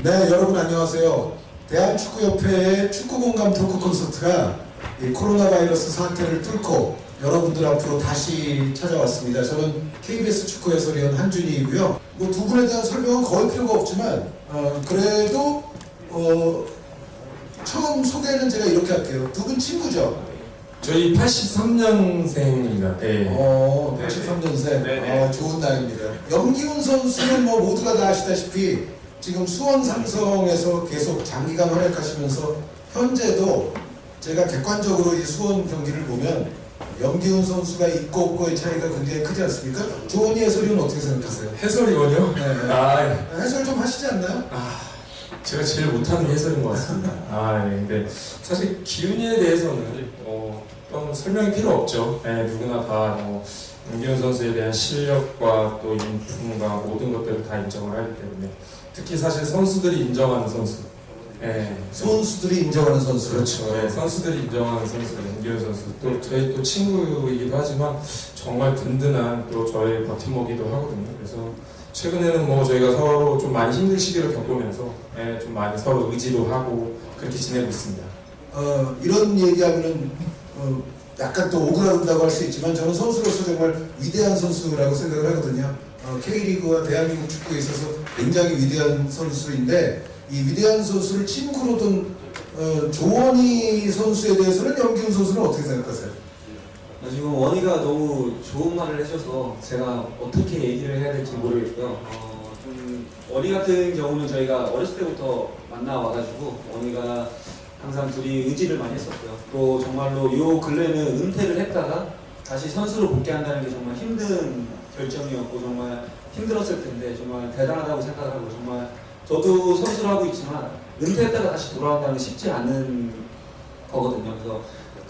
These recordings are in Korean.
네, 여러분 안녕하세요. 대한축구협회의 축구공감 토크 콘서트가 이 코로나 바이러스 사태를 뚫고 여러분들 앞으로 다시 찾아왔습니다. 저는 KBS 축구 해설위원 한준희이고요. 뭐 두 분에 대한 설명은 거의 필요가 없지만 그래도 처음 소개는 제가 이렇게 할게요. 두 분 친구죠? 저희 83년생입니다. 네. 83년생. 네네. 좋은 나이입니다. 염기훈 선수는 뭐 모두가 다 아시다시피 지금 수원 삼성에서 계속 장기간 활약하시면서 현재도 제가 객관적으로 이 수원 경기를 보면 염기훈 선수가 있고 없고의 차이가 굉장히 크지 않습니까? 조원희 해설위원 어떻게 생각하세요? 해설위원이요? 네. 해설 좀 하시지 않나요? 제가 제일 못하는 해설인 것 같습니다. 네. 근데 사실 기훈이에 대해서는 어떤 설명이 필요 없죠. 네, 누구나 다 염기훈 선수에 대한 실력과 또 인품과 모든 것들을 다 인정을 하기 때문에 특히 사실 선수들이 인정하는 선수. 네. 선수들이 인정하는 선수. 그렇죠. 네, 선수들이 인정하는 선수가 염기훈 선수. 또 저희 또 친구이기도 하지만 정말 든든한 또 저의 버팀목이기도 하거든요. 그래서 최근에는 뭐 저희가 서로 좀 많이 힘든 시기를 겪으면서 좀 많이 서로 의지도 하고 그렇게 지내고 있습니다. 이런 얘기하면은 약간 또 오그라든다고 할 수 있지만 저는 선수로서 정말 위대한 선수라고 생각을 하거든요. K리그와 대한민국 축구에 있어서 굉장히 위대한 선수인데 이 위대한 선수를 친구로 둔 조원희 선수에 대해서는 염기훈 선수는 어떻게 생각하세요? 지금 원희가 너무 좋은 말을 해줘서 제가 어떻게 얘기를 해야 될지 모르겠고요. 좀 원희 같은 경우는 저희가 어렸을 때부터 만나와가지고 원희가 항상 둘이 의지를 많이 했었고요. 또 정말로 요 근래는 은퇴를 했다가 다시 선수로 복귀한다는 게 정말 힘든 결정이었고 정말 힘들었을 텐데 정말 대단하다고 생각을 하고 정말 저도 선수를 하고 있지만 은퇴했다가 다시 돌아온다는 게 쉽지 않은 거거든요. 그래서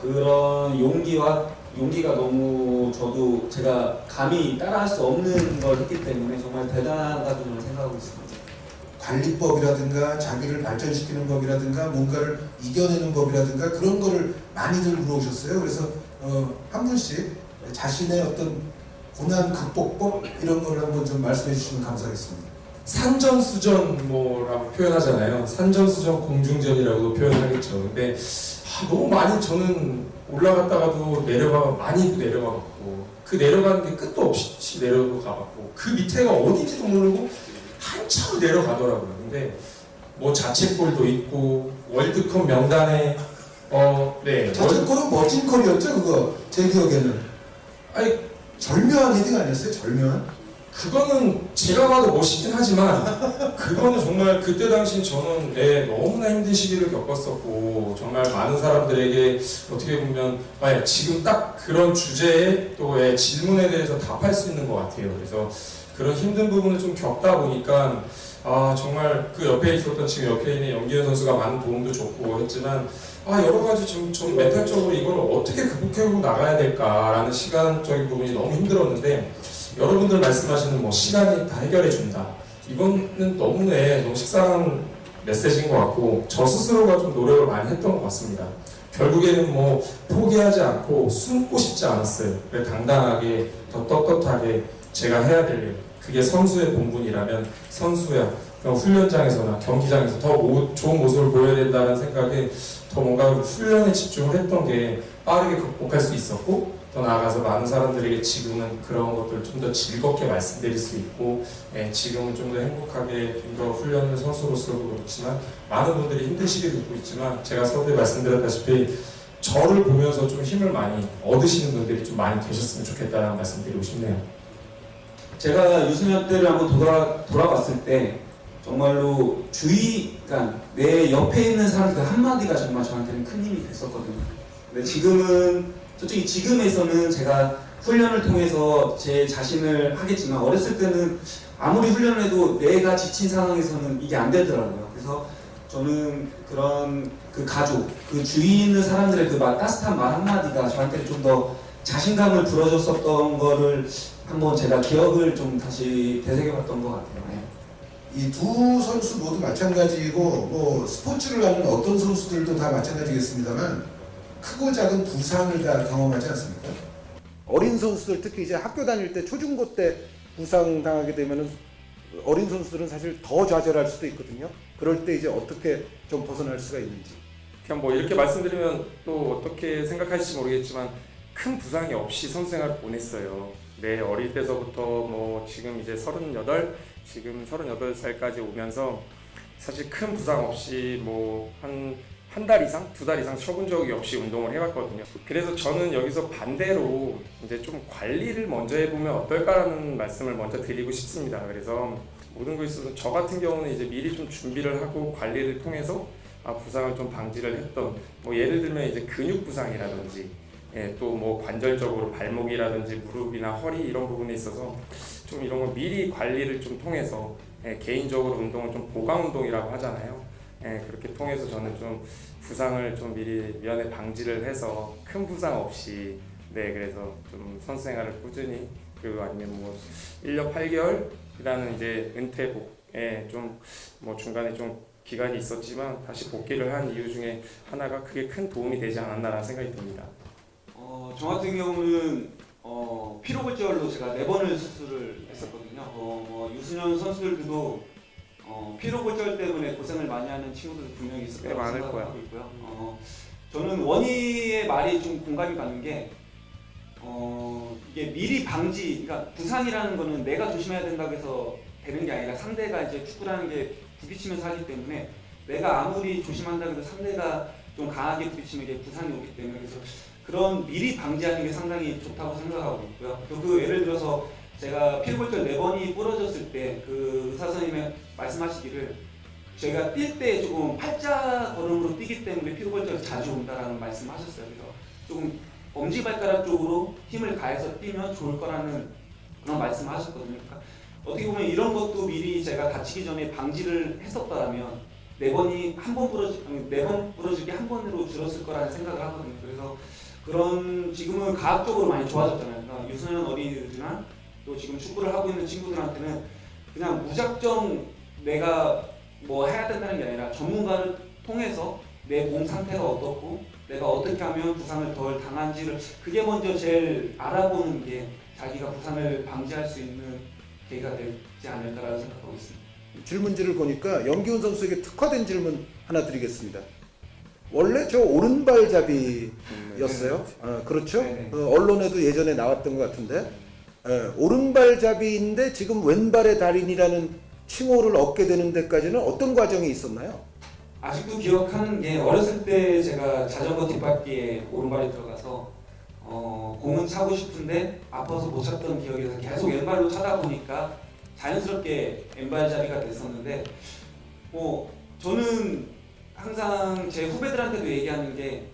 그런 용기가 너무 저도 제가 감히 따라할 수 없는 걸 했기 때문에 정말 대단하다고 저는 생각하고 있습니다. 관리법이라든가 자기를 발전시키는 법이라든가 뭔가를 이겨내는 법이라든가 그런 거를 많이들 물어오셨어요. 그래서 한 분씩 자신의 어떤 고난 극복법 이런 거를 한번 좀 말씀해 주시면 감사하겠습니다. 산전수전 뭐라고 표현하잖아요. 산전수전 공중전이라고도 표현하겠죠. 근데 너무 많이 저는 올라갔다가도 많이 내려가봤고 그 내려가는 게 끝도 없이 내려가봤고 그 밑에가 어딘지도 모르고 한참 내려가더라고요. 근데 뭐 자책골도 있고 월드컵 명단에 네. 자책골은 멋진 골이었죠 그거 제 기억에는. 아니 절묘한 헤딩 아니었어요? 절묘한? 그거는 제가 봐도 멋있긴 하지만 그거는 정말 그때 당시 저는 너무나 힘든 시기를 겪었었고 정말 많은 사람들에게 어떻게 보면 지금 딱 그런 주제에 또 질문에 대해서 답할 수 있는 것 같아요. 그래서 그런 힘든 부분을 좀 겪다 보니까 정말 그 옆에 있었던 지금 옆에 있는 염기훈 선수가 많은 도움도 줬고 했지만 여러 가지 좀 멘탈적으로 이걸 어떻게 극복하고 나가야 될까라는 시간적인 부분이 너무 힘들었는데 여러분들 말씀하시는 뭐 시간이 다 해결해 준다. 이거는 너무 식상한 메시지인 것 같고 저 스스로가 좀 노력을 많이 했던 것 같습니다. 결국에는 뭐 포기하지 않고 숨고 싶지 않았어요. 그래 당당하게 더 떳떳하게 제가 해야 될 일. 그게 선수의 본분이라면 선수야 훈련장에서나 경기장에서 더 좋은 모습을 보여야 된다는 생각에 더 뭔가 훈련에 집중을 했던 게 빠르게 극복할 수 있었고 더 나아가서 많은 사람들에게 지금은 그런 것들을 좀 더 즐겁게 말씀드릴 수 있고 지금은 좀 더 행복하게 좀 더 훈련을 선수로서도 그렇지만 많은 분들이 힘든 시기를 겪고 있지만 제가 서두에 말씀드렸다시피 저를 보면서 좀 힘을 많이 얻으시는 분들이 좀 많이 계셨으면 좋겠다는 말씀 드리고 싶네요. 제가 유소년 때를 한번 돌아봤을 때 정말로 그러니까 내 옆에 있는 사람 그 한마디가 정말 저한테는 큰 힘이 됐었거든요. 근데 지금은 솔직히 지금에서는 제가 훈련을 통해서 제 자신을 하겠지만 어렸을 때는 아무리 훈련을 해도 내가 지친 상황에서는 이게 안 되더라고요. 그래서 저는 그런 그 가족, 그 주위에 있는 사람들의 그 따뜻한 말 한마디가 저한테 좀 더 자신감을 불어줬었던 거를 한번 제가 기억을 좀 다시 되새겨봤던 것 같아요. 이 두 선수 모두 마찬가지고 뭐 스포츠를 하는 어떤 선수들도 다 마찬가지겠습니다만 크고 작은 부상을 다 경험하지 않습니까? 어린 선수들 특히 이제 학교 다닐 때 초중고 때 부상 당하게 되면은 어린 선수들은 사실 더 좌절할 수도 있거든요. 그럴 때 이제 어떻게 좀 벗어날 수가 있는지. 그냥 뭐 이렇게 말씀드리면 또 어떻게 생각하실지 모르겠지만 큰 부상이 없이 선수 생활을 보냈어요. 네, 어릴 때서부터 뭐 지금 이제 38, 지금 38살까지 오면서 사실 큰 부상 없이 뭐 한 달 이상, 2달 이상 쉬어본 적이 없이 운동을 해왔거든요. 그래서 저는 여기서 반대로 이제 좀 관리를 먼저 해보면 어떨까라는 말씀을 먼저 드리고 싶습니다. 그래서 모든 것에 있어서 저 같은 경우는 이제 미리 좀 준비를 하고 관리를 통해서 부상을 좀 방지를 했던, 뭐 예를 들면 이제 근육 부상이라든지 또 뭐 관절적으로 발목이라든지 무릎이나 허리 이런 부분에 있어서 좀 이런 거 미리 관리를 좀 통해서 개인적으로 운동을 좀 보강 운동이라고 하잖아요. 그렇게 통해서 저는 좀 부상을 좀 미리 면에 방지를 해서 큰 부상 없이 그래서 좀 선수 생활을 꾸준히, 그리고 아니면 뭐 1년 8개월이라는 이제 은퇴복에 좀 뭐 중간에 좀 기간이 있었지만 다시 복귀를 한 이유 중에 하나가 그게 큰 도움이 되지 않았나라는 생각이 듭니다. 저 같은 경우는 피로골절로 제가 4번을 수술을 했었거든요. 유소년 선수들도 피로골절 때문에 고생을 많이 하는 친구들도 분명히 있을 거라고 많을 생각하고 거야. 있고요. 저는 원희의 말이 좀 공감이 가는 게 이게 미리 방지, 그러니까 부상이라는 거는 내가 조심해야 된다고 해서 되는 게 아니라 상대가 이제 축구라는 게 부딪히면서 하기 때문에 내가 아무리 조심한다고 해도 상대가 좀 강하게 부딪히면 이게 부상이 오기 때문에, 그래서 그런 미리 방지하는 게 상당히 좋다고 생각하고 있고요. 또 그 예를 들어서 제가 피로골절 4번이 부러졌을 때 그 의사 선생님이 말씀하시기를 제가 뛸 때 조금 팔자 걸음으로 뛰기 때문에 피로골절이 자주 온다라는 말씀하셨어요. 그래서 조금 엄지발가락 쪽으로 힘을 가해서 뛰면 좋을 거라는 그런 말씀을 하셨거든요. 그러니까 어떻게 보면 이런 것도 미리 제가 다치기 전에 방지를 했었다면 4번 부러질 게 한 번으로 줄었을 거라는 생각을 하거든요. 그래서 그런 지금은 과학적으로 많이 좋아졌잖아요. 그러니까 유소년 어린이들이나 또 지금 축구를 하고 있는 친구들한테는 그냥 무작정 내가 뭐 해야 된다는 게 아니라 전문가를 통해서 내 몸 상태가 어떻고 내가 어떻게 하면 부상을 덜 당한지를 그게 먼저 제일 알아보는 게 자기가 부상을 방지할 수 있는 계기가 되지 않을까라고 생각하고 있습니다. 질문지를 보니까 염기훈 선수에게 특화된 질문 하나 드리겠습니다. 원래 저 오른발잡이였어요. 그렇죠? 네네. 언론에도 예전에 나왔던 것 같은데 오른발잡이인데 지금 왼발의 달인이라는 칭호를 얻게 되는 데까지는 어떤 과정이 있었나요? 아직도 기억하는 게 어렸을 때 제가 자전거 뒷바퀴에 오른발이 들어가서 공은 차고 싶은데 아파서 못 찼던 기억이 나서 계속 왼발로 차다 보니까 자연스럽게 왼발잡이가 됐었는데 저는 항상 제 후배들한테도 얘기하는 게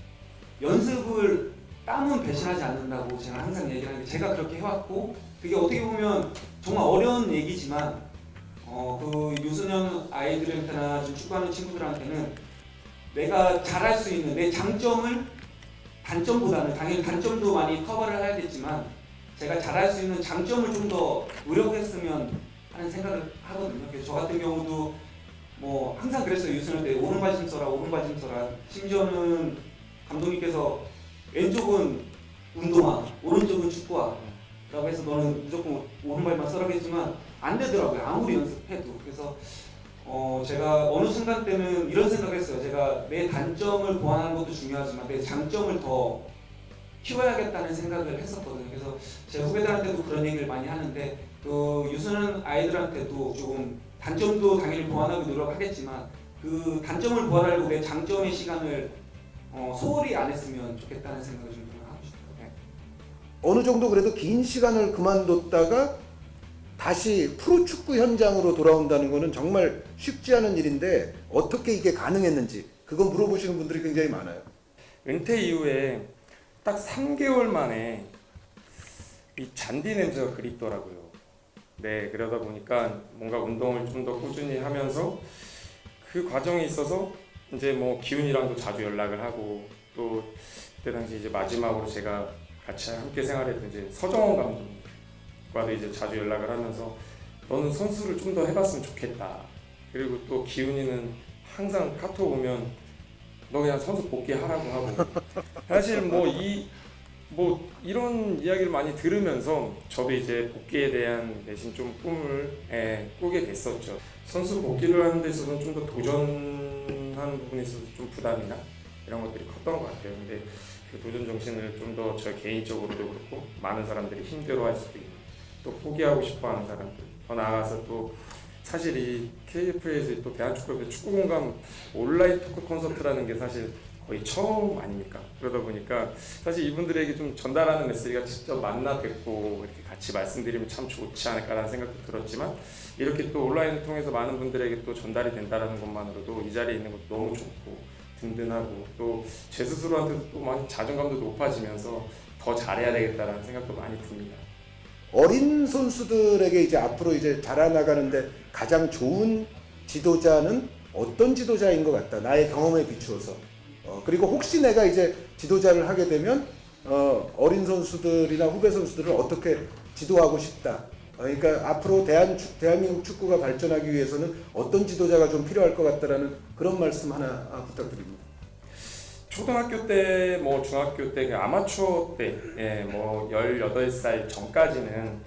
연습을 땀은 배신하지 않는다고 제가 항상 얘기하는 게 제가 그렇게 해왔고 그게 어떻게 보면 정말 어려운 얘기지만 그 유소년 아이들한테나 지금 축구하는 친구들한테는 내가 잘할 수 있는 내 장점을 단점보다는 당연히 단점도 많이 커버를 해야겠지만 제가 잘할 수 있는 장점을 좀 더 노력했으면 하는 생각을 하거든요. 그래서 저 같은 경우도 뭐 항상 그랬어요. 유소년 때 오른발 좀 써라 오른발 좀 써라. 심지어는 감독님께서 왼쪽은 운동화 오른쪽은 축구화 라고 해서 너는 무조건 오른발만 써라 했지만 안 되더라고요. 아무리 연습해도. 그래서 제가 어느 순간 때는 이런 생각을 했어요. 제가 내 단점을 보완하는 것도 중요하지만 내 장점을 더 키워야겠다는 생각을 했었거든요. 그래서 제 후배들한테도 그런 얘기를 많이 하는데 그 유소년 아이들한테도 조금 단점도 당연히 보완하고 노력하겠지만 그 단점을 보완하려고 내 장점의 시간을 소홀히 안 했으면 좋겠다는 생각을 좀 하고 싶어요. 네. 어느 정도 그래도 긴 시간을 그만뒀다가 다시 프로축구 현장으로 돌아온다는 것은 정말 쉽지 않은 일인데 어떻게 이게 가능했는지 그거 물어보시는 분들이 굉장히 많아요. 은퇴 이후에 딱 3개월 만에 이 잔디 냄새가 그립더라고요. 네, 그러다 보니까 뭔가 운동을 좀 더 꾸준히 하면서 그 과정에 있어서 이제 뭐 기훈이랑도 자주 연락을 하고 또 그때 당시 이제 마지막으로 제가 같이 함께 생활했던 이제 서정원 감독과도 이제 자주 연락을 하면서 너는 선수를 좀 더 해봤으면 좋겠다. 그리고 또 기훈이는 항상 카톡 오면 너 그냥 선수 복귀하라고 하고 사실 뭐 뭐 이런 이야기를 많이 들으면서 저도 이제 복귀에 대한 내심 좀 꿈을 꾸게 됐었죠. 선수 복귀를 하는 데 있어서는 좀 더 도전하는 부분에 있어서 좀 부담이나 이런 것들이 컸던 것 같아요. 근데 그 도전 정신을 좀 더 저 개인적으로도 그렇고 많은 사람들이 힘들어할 수도 있고 또 포기하고 싶어하는 사람들, 더 나아가서 또 사실 이 KF에서 또 대한축구협회 축구공감 온라인 토크 콘서트라는 게 사실 거의 처음 아닙니까? 그러다 보니까 사실 이분들에게 좀 전달하는 메시지가 직접 만나 뵙고 이렇게 같이 말씀드리면 참 좋지 않을까라는 생각도 들었지만 이렇게 또 온라인을 통해서 많은 분들에게 또 전달이 된다는 것만으로도 이 자리에 있는 것도 너무 좋고 든든하고 또 제 스스로한테도 또 많이 자존감도 높아지면서 더 잘해야 되겠다라는 생각도 많이 듭니다. 어린 선수들에게 이제 앞으로 이제 자라나가는데 가장 좋은 지도자는 어떤 지도자인 것 같다. 나의 경험에 비추어서. 그리고 혹시 내가 이제 지도자를 하게 되면 어린 선수들이나 후배 선수들을 어떻게 지도하고 싶다. 그러니까 앞으로 대한민국 축구가 발전하기 위해서는 어떤 지도자가 좀 필요할 것 같다라는 그런 말씀 하나 부탁드립니다. 초등학교 때, 뭐 중학교 때, 그 아마추어 때, 뭐 18살 전까지는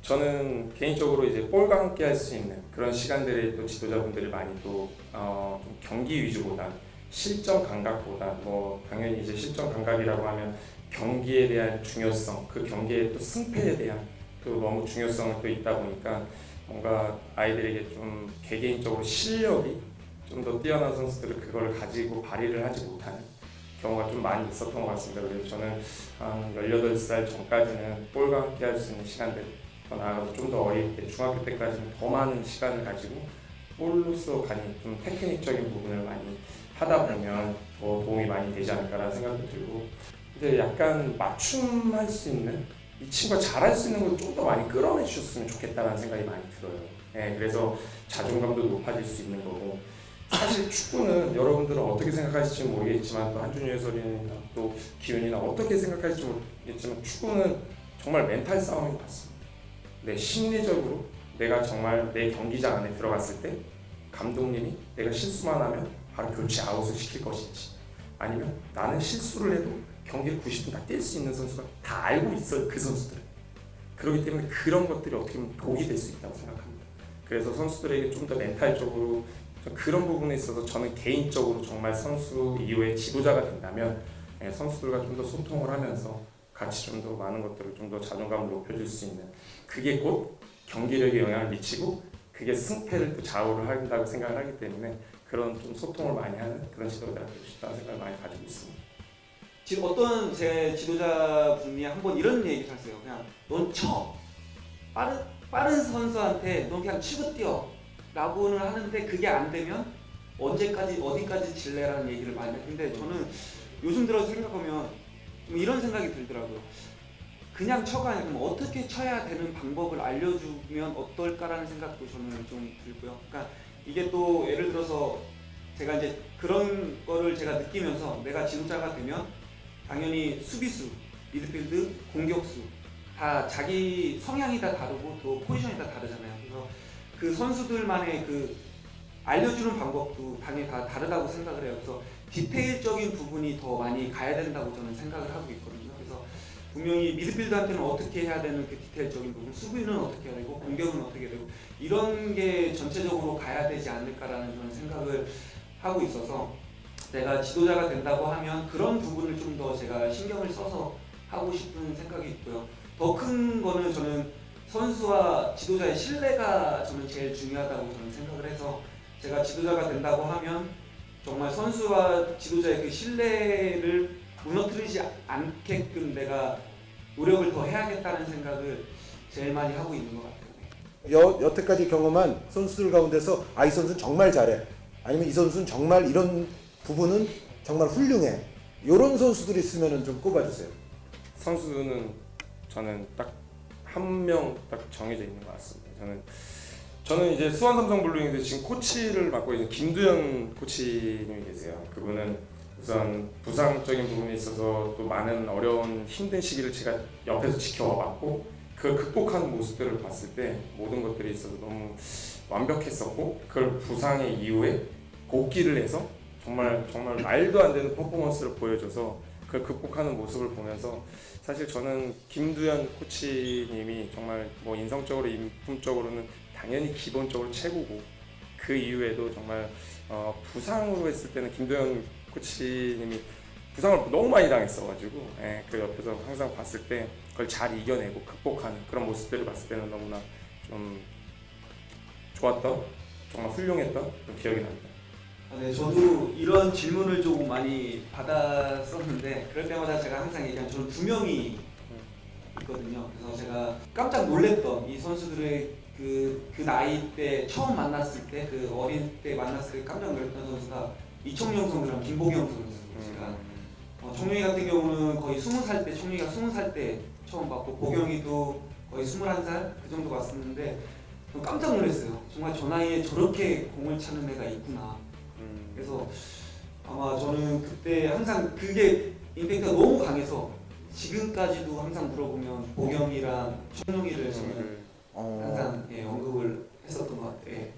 저는 개인적으로 이제 볼과 함께 할 수 있는 그런 시간들에 또 지도자분들이 많이 또 좀 경기 위주보다 실전 감각보다 뭐 당연히 이제 실전 감각이라고 하면 경기에 대한 중요성, 그 경기의 또 승패에 대한 또 너무 중요성이 또 있다 보니까 뭔가 아이들에게 좀 개개인적으로 실력이 좀 더 뛰어난 선수들은 그걸 가지고 발휘를 하지 못하는 경우가 좀 많이 있었던 것 같습니다. 그래서 저는 한 18살 전까지는 볼과 함께 할 수 있는 시간들, 더 나아가서 좀 더 어릴 때, 중학교 때까지는 더 많은 시간을 가지고 볼로서 가진 좀 테크닉적인 부분을 많이 하다 보면 더 도움이 많이 되지 않을까라는 생각도 들고, 근데 약간 맞춤할 수 있는, 이 친구가 잘할 수 있는 걸 좀 더 많이 끌어내 주셨으면 좋겠다라는 생각이 많이 들어요. 그래서 자존감도 높아질 수 있는 거고, 사실 축구는 여러분들은 어떻게 생각하실지 모르겠지만 또 한준희 해설위원이나 또 기훈이나 어떻게 생각하실지 모르겠지만 축구는 정말 멘탈 싸움인 것 같습니다. 내 심리적으로 내가 정말 내 경기장 안에 들어갔을 때 감독님이 내가 실수만 하면 바로 교체 아웃을 시킬 것인지, 아니면 나는 실수를 해도 경기를 90분 다 뛸 수 있는 선수가 다 알고 있어요, 그 선수들은. 그렇기 때문에 그런 것들이 어떻게 보면 독이 될 수 있다고 생각합니다. 그래서 선수들에게 좀 더 멘탈적으로 그런 부분에 있어서 저는 개인적으로 정말 선수 이후에 지도자가 된다면 선수들과 좀 더 소통을 하면서 같이 좀 더 많은 것들을 좀 더 자존감을 높여줄 수 있는, 그게 곧 경기력에 영향을 미치고 그게 승패를 또 좌우를 한다고 생각을 하기 때문에 그런 좀 소통을 많이 하는 그런 지도자가 되고 싶다는 생각을 많이 가지고 있습니다. 지금 어떤 제 지도자분이 한번 이런 얘기를 하세요. 그냥 넌 쳐. 빠른 선수한테 넌 그냥 치고 뛰어. 라고는 하는데 그게 안 되면 언제까지 어디까지 질래라는 얘기를 많이 해요. 근데 저는 요즘 들어서 생각하면 좀 이런 생각이 들더라고요. 그냥 쳐가 아니라 그럼 어떻게 쳐야 되는 방법을 알려주면 어떨까라는 생각도 저는 좀 들고요. 그러니까 이게 또 예를 들어서 제가 이제 그런 거를 제가 느끼면서 내가 지도자가 되면 당연히 수비수, 미드필드, 공격수 다 자기 성향이 다 다르고 또 포지션이 다 다르잖아요. 그래서 그 선수들만의 그 알려주는 방법도 당연히 다 다르다고 생각을 해요. 그래서 디테일적인 부분이 더 많이 가야 된다고 저는 생각을 하고 있거든요. 그래서 분명히 미드필드한테는 어떻게 해야 되는 그 디테일적인 부분, 수비는 어떻게 해야 되고 공격은 어떻게 해야 되고 이런 게 전체적으로 가야 되지 않을까라는 저는 생각을 하고 있어서 내가 지도자가 된다고 하면 그런 부분을 좀 더 제가 신경을 써서 하고 싶은 생각이 있고요. 더 큰 거는 저는 선수와 지도자의 신뢰가 저는 제일 중요하다고 저는 생각을 해서 제가 지도자가 된다고 하면 정말 선수와 지도자의 그 신뢰를 무너뜨리지 않게끔 내가 노력을 더 해야겠다는 생각을 제일 많이 하고 있는 것 같아요. 여태까지 경험한 선수들 가운데서 이 선수는 정말 잘해, 아니면 이 선수는 정말 이런 부분은 정말 훌륭해, 이런 선수들이 있으면 좀 꼽아주세요. 선수는 저는 딱 한 명 딱 정해져 있는 것 같습니다. 저는 이제 수원 삼성 블루윙즈 지금 코치를 맡고 있는 김두현 코치님이 계세요. 그분은 우선 부상적인 부분에 있어서 또 많은 어려운 힘든 시기를 제가 옆에서 지켜봤고 그걸 극복하는 모습들을 봤을 때 모든 것들이 있어서 너무 완벽했었고, 그걸 부상의 이후에 복귀를 해서 정말 말도 안 되는 퍼포먼스를 보여줘서 그걸 극복하는 모습을 보면서 사실 저는 김두현 코치님이 정말 뭐 인성적으로 인품적으로는 당연히 기본적으로 최고고 그 이후에도 정말 부상으로 했을 때는 김두현 코치님이 부상을 너무 많이 당했어가지고 그 옆에서 항상 봤을 때 그걸 잘 이겨내고 극복하는 그런 모습들을 봤을 때는 너무나 좀 좋았던 정말 훌륭했던 그런 기억이 납니다. 네, 저도 이런 질문을 조금 많이 받았었는데 그럴 때마다 제가 항상 얘기하는 저는 두 명이 있거든요. 그래서 제가 깜짝 놀랬던 이 선수들의 그 나이 때 처음 만났을 때 그 어린 때 만났을 때 깜짝 놀랐던 선수가 이청용 선수랑 김보경 선수. 제가 청룡이 같은 경우는 거의 20살 때 청룡이가 20살 때 처음 봤고 보경이도 거의 21살 그 정도 봤었는데 깜짝 놀랐어요. 정말 저 나이에 저렇게 공을 차는 애가 있구나. 그래서 아마 저는 그때 항상 그게 임팩트가 너무 강해서 지금까지도 항상 물어보면 보경이랑 청룡이를 저는 항상 언급을 했었던 것 같아요.